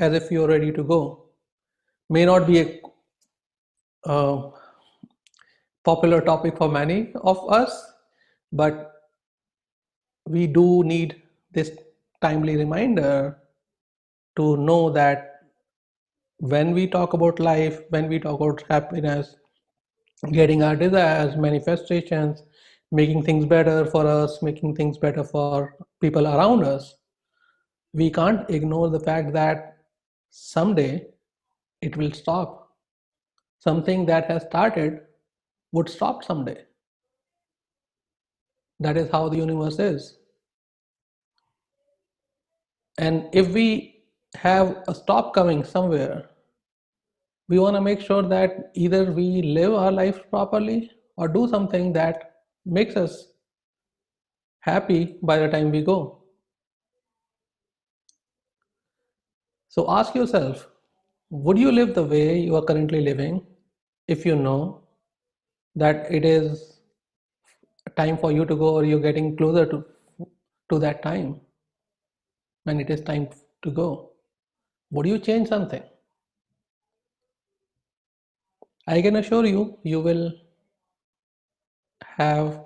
as if you're ready to go. May not be a uh, popular topic for many of us, but we do need this timely reminder to know that when we talk about life, when we talk about happiness, getting our desires, manifestations, making things better for us, making things better for people around us, we can't ignore the fact that someday it will stop. Something that has started would stop someday. That is how the universe is. And if we have a stop coming somewhere, we want to make sure that either we live our life properly or do something that makes us happy by the time we go. So ask yourself, would you live the way you are currently living if you know that it is time for you to go, or you're getting closer to that time when it is time to go? Would you change something? I can assure you, you will have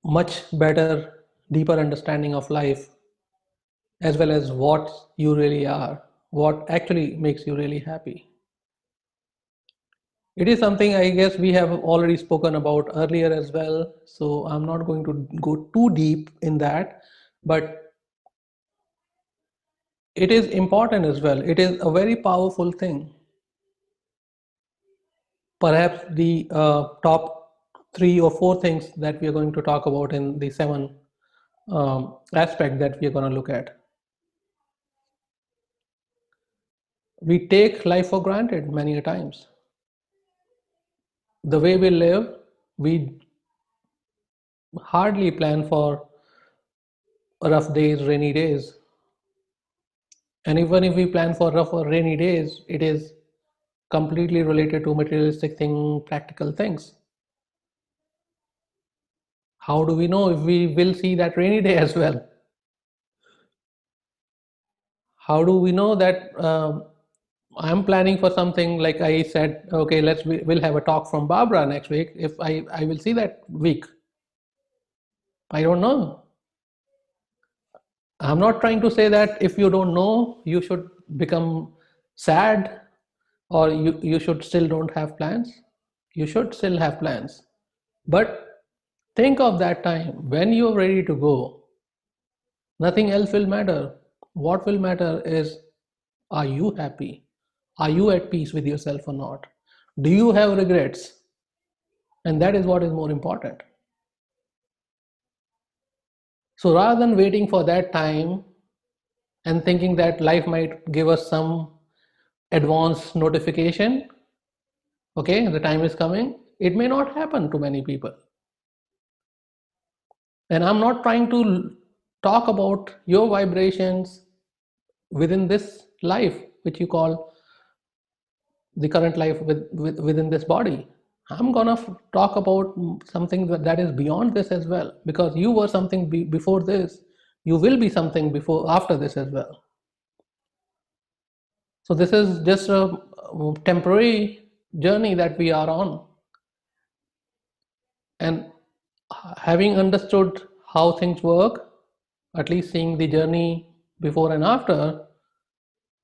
much better, deeper understanding of life, as well as what you really are, what actually makes you really happy. It is something I guess we have already spoken about earlier as well, so I'm not going to go too deep in that, but it is important as well. It is a very powerful thing. Perhaps the top 3 or 4 things that we are going to talk about in the 7 aspect that we are going to look at. We take life for granted many a times. The way we live, we hardly plan for rough days, rainy days. And even if we plan for rough or rainy days, it is completely related to materialistic thing, practical things. How do we know if we will see that rainy day as well? How do we know that I'm planning for something, like I said, okay, we'll have a talk from Barbara next week. If I will see that week, I don't know. I'm not trying to say that if you don't know, you should become sad, or you should still don't have plans. You should still have plans. But think of that time when you're ready to go. Nothing else will matter. What will matter is, are you happy? Are you at peace with yourself or not? Do you have regrets? And that is what is more important. So rather than waiting for that time and thinking that life might give us some advance notification, okay, the time is coming, it may not happen to many people. And I'm not trying to talk about your vibrations within this life, which you call the current life within this body. I'm gonna talk about something that is beyond this as well, because you were something before this, you will be something before after this as well. So this is just a temporary journey that we are on, and having understood how things work, at least seeing the journey before and after,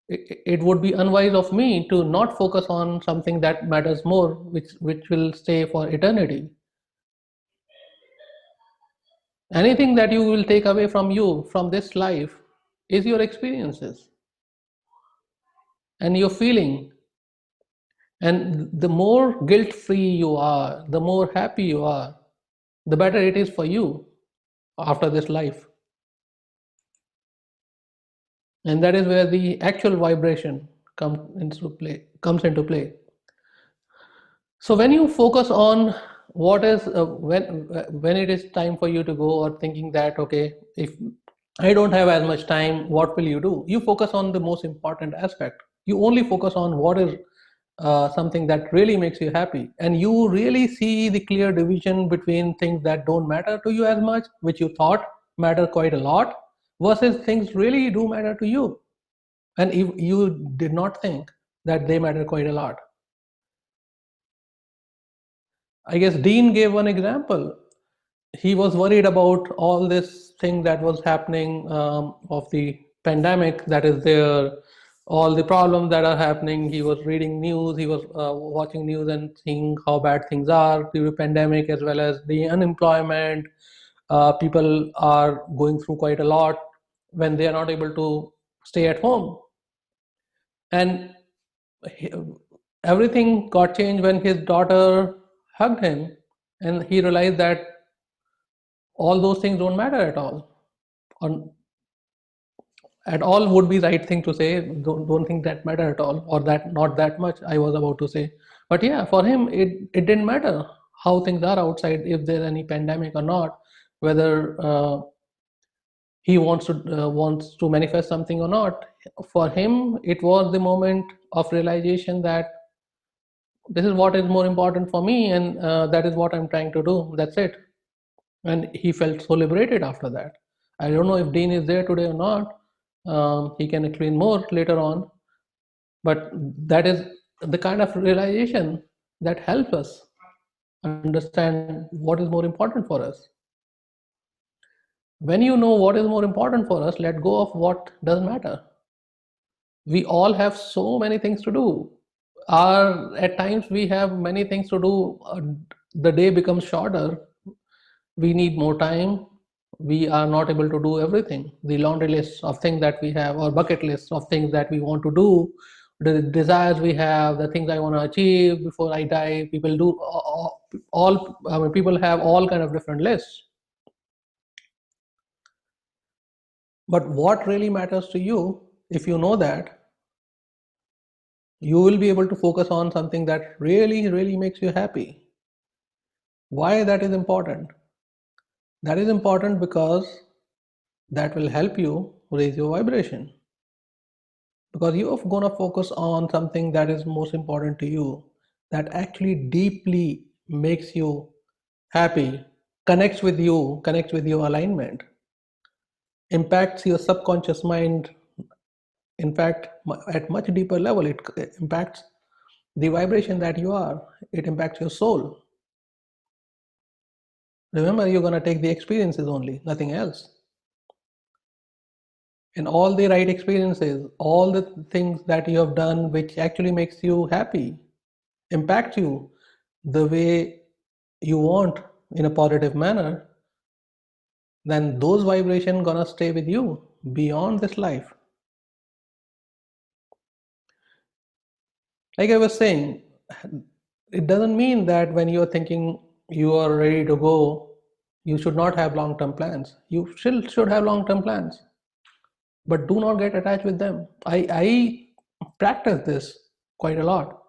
it would be unwise of me to not focus on something that matters more, which will stay for eternity. Anything that you will take away from you from this life is your experiences and your feeling. And the more guilt free you are, the more happy you are, the better it is for you after this life. And that is where the actual vibration comes into play. So when you focus on what is when it is time for you to go, or thinking that, okay, if I don't have as much time, what will you do? You focus on the most important aspect. You only focus on what is something that really makes you happy, and you really see the clear division between things that don't matter to you as much, which you thought matter quite a lot, versus things really do matter to you. and you did not think that they matter quite a lot. I guess Dean gave one example. He was worried about all this thing that was happening, of the pandemic that is there, all the problems that are happening. He was reading news, he was watching news and seeing how bad things are due to pandemic, as well as the unemployment. People are going through quite a lot when they are not able to stay at home. And he, everything got changed when his daughter hugged him, and he realized that all those things don't matter at all. Or at all would be right thing to say. Don't think that matter at all, or that not that much, I was about to say. But yeah, for him it didn't matter how things are outside, if there's any pandemic or not, whether he wants to manifest something or not. For him, it was the moment of realization that this is what is more important for me, and that is what I'm trying to do. That's it. And he felt so liberated after that. I don't know if Dean is there today or not. He can explain more later on, but that is the kind of realization that helps us understand what is more important for us. When you know what is more important for us, let go of what does matter. We all have so many things to do. At times we have many things to do. The day becomes shorter. We need more time. We are not able to do everything. The laundry list of things that we have, or bucket list of things that we want to do, the desires we have, the things I want to achieve before I die. People do all. I mean, people have all kind of different lists. But what really matters to you, if you know that, you will be able to focus on something that really, really makes you happy. Why that is important? That is important because that will help you raise your vibration. Because you are going to focus on something that is most important to you, that actually deeply makes you happy, connects with your alignment, impacts your subconscious mind. In fact, at much deeper level, it impacts the vibration that you are. It impacts your soul. Remember, you're going to take the experiences only, nothing else. And all the right experiences, all the things that you have done which actually makes you happy, impact you the way you want in a positive manner, then those vibrations gonna stay with you beyond this life. Like I was saying, it doesn't mean that when you're thinking you are ready to go, you should not have long-term plans. You still should have long-term plans, but do not get attached with them. I practice this quite a lot.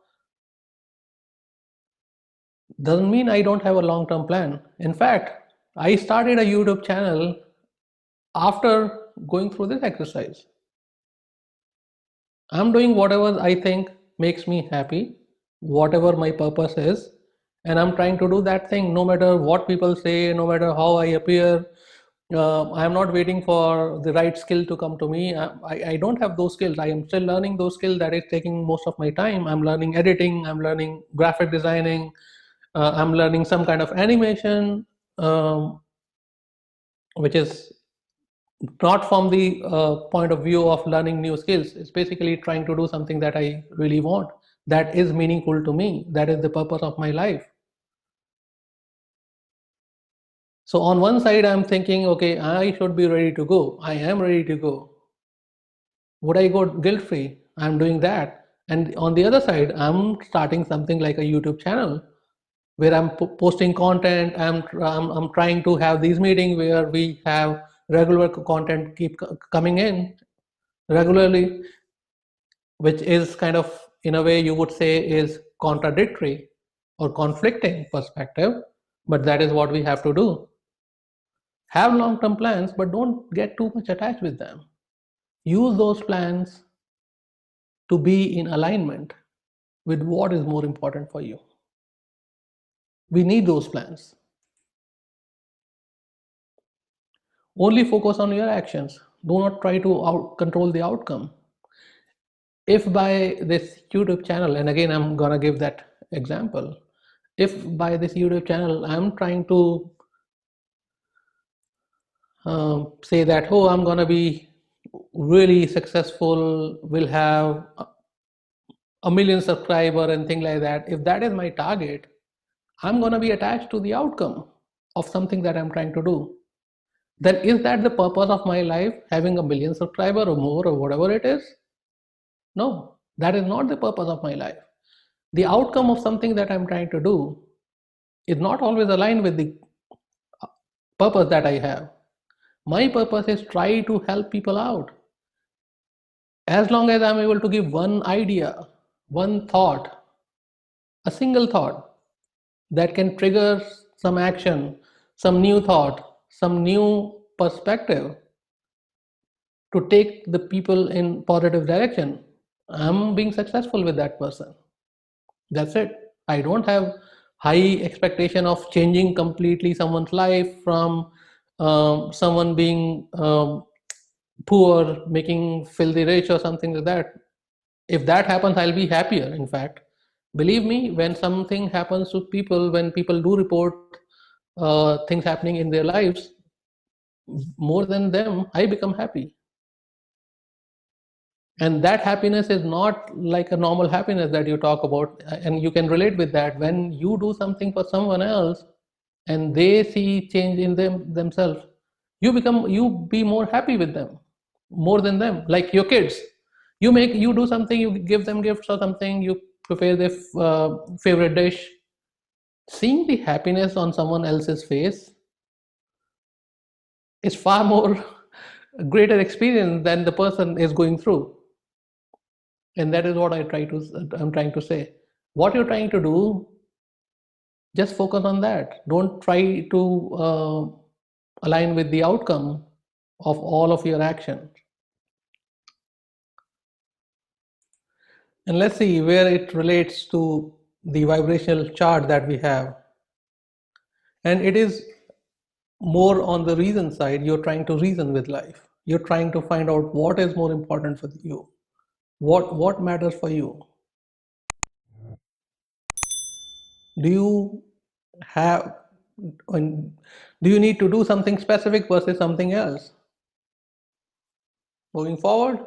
Doesn't mean I don't have a long-term plan. In fact, I started a YouTube channel after going through this exercise. I'm doing whatever I think makes me happy, whatever my purpose is, and I'm trying to do that thing no matter what people say, no matter how I appear. I'm not waiting for the right skill to come to me. I don't have those skills. I am still learning those skills. That is taking most of my time. I'm learning editing, I'm learning graphic designing, I'm learning some kind of animation, which is not from the point of view of learning new skills. It's basically trying to do something that I really want, that is meaningful to me, that is the purpose of my life. So on one side I'm thinking, okay, I should be ready to go, I am ready to go. Would I go guilt free? I'm doing that. And on the other side, I'm starting something like a YouTube channel where I'm posting content. I'm trying to have these meetings where we have regular content keep coming in regularly, which is kind of, in a way you would say, is contradictory or conflicting perspective, but that is what we have to do. Have long-term plans, but don't get too much attached with them. Use those plans to be in alignment with what is more important for you. We need those plans. Only focus on your actions. Do not try to control the outcome. if by this YouTube channel, and again I'm gonna give that example, if by this YouTube channel I'm trying to say that, oh, I'm gonna be really successful, will have a million subscriber and thing like that, if that is my target, I'm gonna be attached to the outcome of something that I'm trying to do. Then is that the purpose of my life, having a million subscriber or more or whatever it is? No, that is not the purpose of my life. The outcome of something that I'm trying to do is not always aligned with the purpose that I have. My purpose is try to help people out. As long as I'm able to give one idea, one thought, a single thought that can trigger some action, some new thought, some new perspective to take the people in positive direction, I'm being successful with that person. That's it. I don't have high expectation of changing completely someone's life from someone being poor, making filthy rich or something like that. If that happens, I'll be happier. In fact, believe me, when something happens to people, when people do report things happening in their lives, more than them, I become happy. And that happiness is not like a normal happiness that you talk about, and you can relate with that. When you do something for someone else and they see change in themselves, you be more happy with them, more than them. Like your kids, you do something, you give them gifts or something, you prepare their favorite dish. Seeing the happiness on someone else's face is far more greater experience than the person is going through. And that is what I'm trying to say. What you're trying to do, just focus on that. Don't try to align with the outcome of all of your actions. And let's see where it relates to the vibrational chart that we have. And it is more on the reason side. You're trying to reason with life. You're trying to find out what is more important for you. What matters for you. Do you have, do you need to do something specific versus something else? Moving forward,